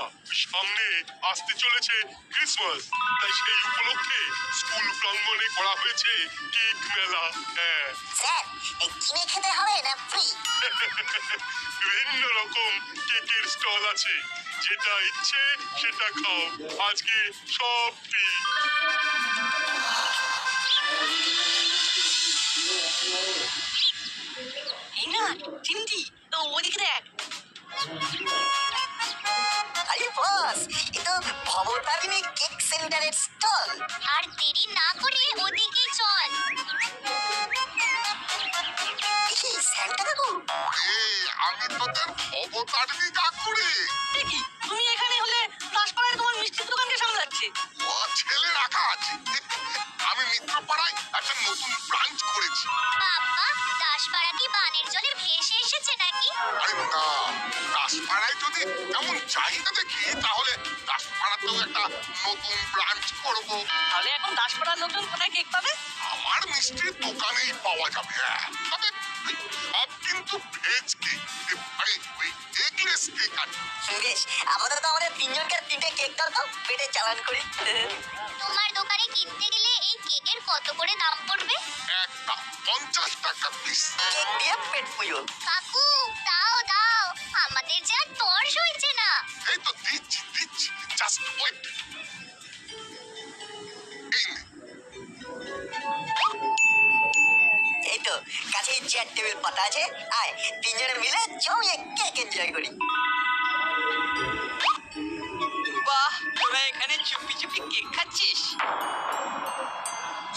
না, সামনে আসতে চলেছে ক্রিসমাস, তাই সেই উপলক্ষে স্কুল প্রাঙ্গণে করা হয়েছে কেক মেলা। হ্যাঁ, স্যার এই কিনে খেতে হবে না ফ্রি? বিভিন্ন রকম কেকের স্টল আছে, যেটা ইচ্ছে সেটা খাও, আজকে সব ফ্রি। এই না চিমটি, ওদিকে দেখ। আরে বস, এ তো ভবতারিণী কেক সেন্টারের স্টল। আর দেরি না করে ওদিকে চল। কি স্যান্টা কাকু? আমি তোদের অবতারিণী কাকুরে। দেখি তুমি এখানে হলে দাসপাড়ায় তোমার মিষ্টির দোকানকে সামলাচ্ছে। ও ছেলে রাখা আছে। আমি মিত্রপাড়ায় একটা নতুন ব্রাঞ্চ করেছি। বাবা, দাসপাড়া কি বানের জলে ভেসে এসেছে নাকি? আরে না, দাসপাড়ায় যদি এমন চাহিদা দেখি তাহলে দাসপাড়াতেও একটা নতুন ব্রাঞ্চ করব। তাহলে এখন দাসপাড়ার লোকজন কোথায় কেক পাবে? আমার মিষ্টির দোকানেই পাওয়া যাবে। তবে সব কিন্তু ভেজ কেক, মানে ওই এগলেস কেক আর কি। বেশ, আপাতত আমাদের তিনজনকে তিনটে কেক দাও তো, পেটে চালান করি। তোমার দোকানে কিনতে গেলে এই কেকের কত করে দাম পড়বে? একটা 50 টাকা পিস। কেক দিয়ে পেট পুজো। কাকু, দাও দাও, আমাদের যে আর তর্স হয়েছে না। এই তো দিচ্ছি দিচ্ছি, জাস্ট ওয়েট। এই তো কাছেই চেয়ার টেবিল পাতা আছে, আয় তিনজনে মিলে জমিয়ে কেক এনজয় করি। বাহ, তোরা এখানে চুপি চুপি কেক খাচ্ছিস?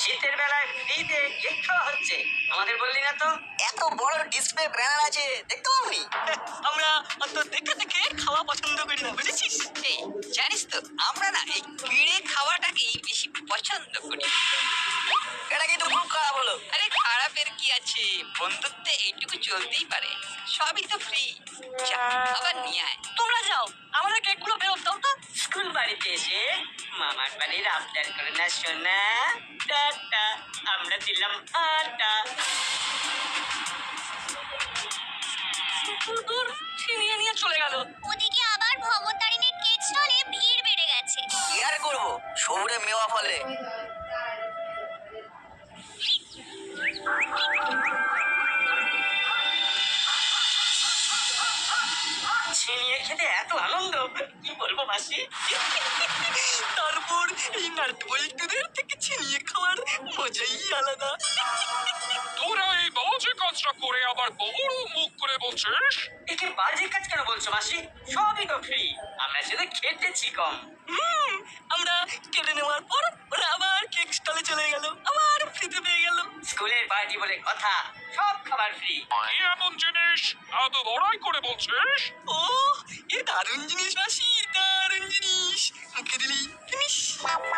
শীতের বেলায় ফ্রিতে কেক খাওয়া হচ্ছে, আমাদের বললি না তো। এত বড় ডিসপ্লে ব্যানার আছে, দেখতে পাবনি? আমরা অত দেখে দেখে খাওয়া পছন্দ করি না, বুঝেছিস? এই জানিস তো, আমরা না এই কিড়ে খাওয়াটাকেই বেশি পছন্দ করি। এটা কিন্তু খুব খারাপ হলো। আরে খারাপের কি আছে, বন্ধুত্বে এইটুকু চলতেই পারে, সবই তো ফ্রি। আবার নিয়ে আয়। তোমরা যাও, আমাদের কেকগুলো ফেরত দাও তো। স্কুল বাড়িতে এসে মামার বাড়ির আবদার করে না সোনা। টাটা, আমরা দিলাম আটা। দূর ছিনিয়ে নিয়ে চলে গেল। ওদিকে আবার ভবতারিণীর কেক স্টলে ভিড় বেড়ে গেছে। কি আর করবো, সৌরে মেওয়া ফলে। ছিনিয়ে খেতে এত আনন্দ, কি বলবো মাসি। তারপর এই নাটবল্টুদের থেকে ছিনিয়ে খাওয়ার মজাই আলাদা। তোরা এই বাজে কাজটা করে আবার বড় মুখ করে বলছিস? একে বাজে কাজ কেন বলছো মাসি? সবই তো ফ্রি, আমরা শুধু খেতেছি কম। আমরা কেটে নেওয়ার পর ওরা আবার কেক স্টলে চলে গেল, আবার ফ্রিতে পেয়ে গেল। স্কুলের পার্টি বলে কথা, সব খাবার ফ্রি। কি এমন জিনিস এত বড়াই করে বলছিস? ও, এ দারুণ জিনিস মাসি, দারুণ জিনিস। মুখে দিলি ফিনিশ।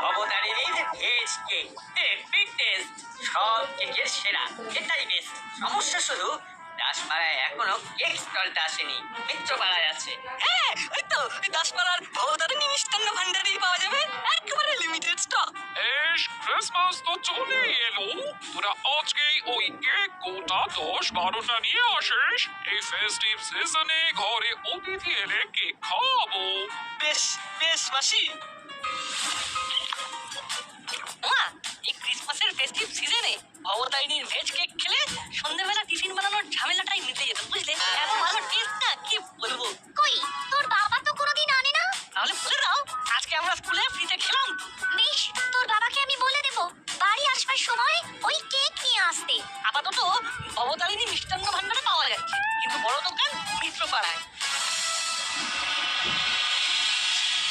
অবতারিণীর ভেজ কেক, ফিট টেস্ট, সব কেকের সেরা, এটাই বেস্ট। সমস্যা শুধু দাসপাড়ায় এখনো কেক স্টলটা আসেনি, মিত্রপাড়ায় আছে। হ্যাঁ, ওই তো দাসপাড়ার অবতারিণী মিষ্টান্ন ভান্ডারেই পাওয়া যাবে, একেবারে লিমিটেড স্টক। বেশ, ক্রিসমাস তো চলে এলো, তোরা আজকেই ওই কেক গোটা 10-12টা নিয়ে আসিস। এই ফেস্টিভ সিজনে ঘরে অতিথি এলে কেক খাওয়াবো। বেশ বেশ মাসি। মা, এই ক্রিসমাসের ফেস্টিভ সিজনে অবতারিণীর ভেজ কেক খেলে সন্ধ্যাবেলা টিফিন বানানোর ঝামেলাটাই মিটে যেত, বুঝলে? এত ভালো টেস্ট না, কি বলবো। কই, তোর বাবা তো কোনোদিন আনে না। তাহলে বলে দাও, আজকে আমরা স্কুলে ফ্রিতে খেলাম। বেশ, তোর বাবাকে আমি বলে দেবো বাড়ি আসবার সময় ওই কেক নিয়ে আসতে। আপাতত অবতারিণী মিষ্টান্ন ভান্ডারে পাওয়া যাচ্ছে, কিন্তু বড় দোকান মিত্রপাড়ায়।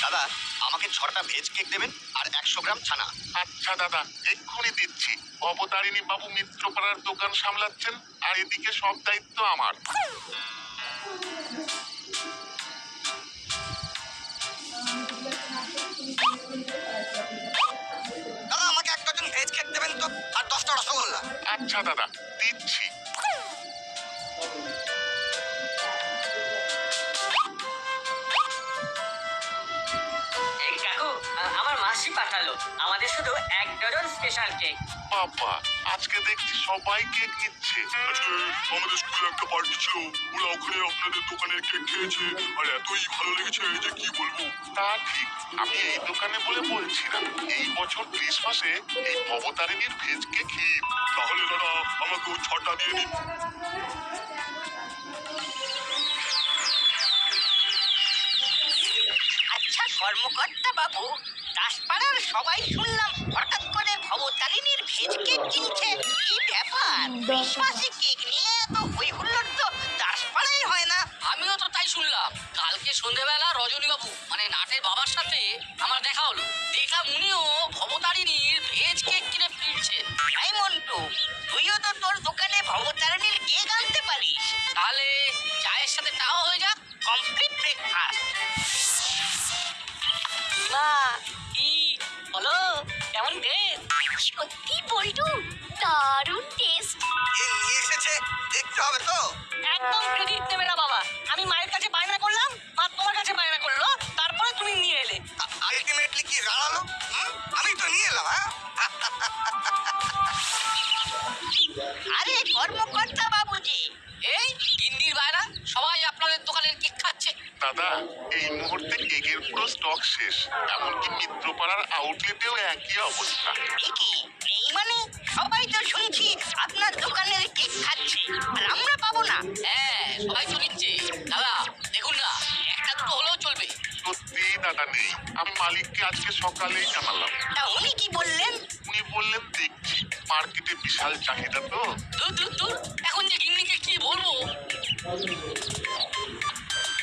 দাদা, আমাকে 6টা ভেজ কেক দেবেন আর 100 গ্রাম ছানা। আচ্ছা দাদা, এক্ষুনি দিচ্ছি। অবতারিণী বাবু মিত্রপাড়ার দোকান সামলাচ্ছেন, আর এদিকে সব দায়িত্ব আমার। দাদা, আমাকে 1 ডজন ভেজ কেক দেবেন তো, আর 10টা রসগোল্লা। আচ্ছা দাদা, দিচ্ছি। এই কাকু, আমার মাসি মাসি পাঠালো আমাদের শুধু 1 ডজন স্পেশাল কেক। বাবা, আজকে দেখছি সবাই কেক নিচ্ছে। আজকে আমাদের স্কুলে একটা পার্টি ছিল, ওরা ওখানে আপনাদের দোকানের কেক খেয়েছে আর এতই ভালো লেগেছে যে কি বলবো। তা ঠিক, আমি এই দোকানে বলে বলছি না, এই বছর ক্রিসমাসে এই ভবতারিণীর ভেজ কেক হিট। তাহলে দাদা আমাকেও 6টা দিয়ে দিন। আচ্ছা কর্মকর্তা বাবু, দাসপাড়ার সবাই শুনলাম হঠাৎ করে ভবতারিণীর ভেজ কেক কিনছে। কি ব্যাপার? ক্রিসমাসে কেক নিয়ে এত হই হুল্লোড় তো দাসপাড়ায় হয় না। আমিও তো তাই শুনলাম। কালকে সন্ধেবেলা রজনীবাবু মানে নাটের বাবার সাথে আমার দেখা হলো। দেখলাম উনিও ভবতারিণীর ভেজ কেক কিনে ফিরছে। এই মন্টু, তুইও তো তোর দোকানে ভবতারিণীর কেক আনতে পারিস। তাহলে চায়ের সাথে তাও হয়ে যাক। Complete breakfast. মা কি বলো, কেমন টেস্ট? সত্যি বল্টু, দারুণ টেস্ট। নিয়ে এসেছে, দেখতে হবে তো। একদম ক্রেডিট নেবে না বাবা। আমি মায়ের কাছে বায়না করলাম, মা তোমার কাছে বায়না করলো, তারপরে তুমি নিয়ে এলে। আলটিমেটলি কি দাঁড়ালো? আমি তো নিয়ে এলাম। আরে কর্মকর্তা বাবুজি, এই গিন্দির বায়না, সবাই আপনাদের দোকানের কেক খাচ্ছে। দাদা, এই মুহূর্তে কেকের পুরো স্টক শেষ। এমনকি মিত্রপাড়ার আউটলেটেও একই অবস্থা। কি এই মানে সবাই তো শুনছি আপনার দোকানের কেক খাচ্ছে আর আমরা পাবো না। হ্যাঁ, সবাই তো নিচ্ছে। দাদা দেখুন না, একটা দুটো হলেও চলবে। সত্যি দাদা নেই, আমি মালিককে আজকে সকালেই জানালাম। তা উনি কি বললেন? উনি বললেন দেখছি, মার্কেটে বিশাল চাহিদা তো। দূর দূর দূর, এখন যে গিন্নিকে কি বলবো।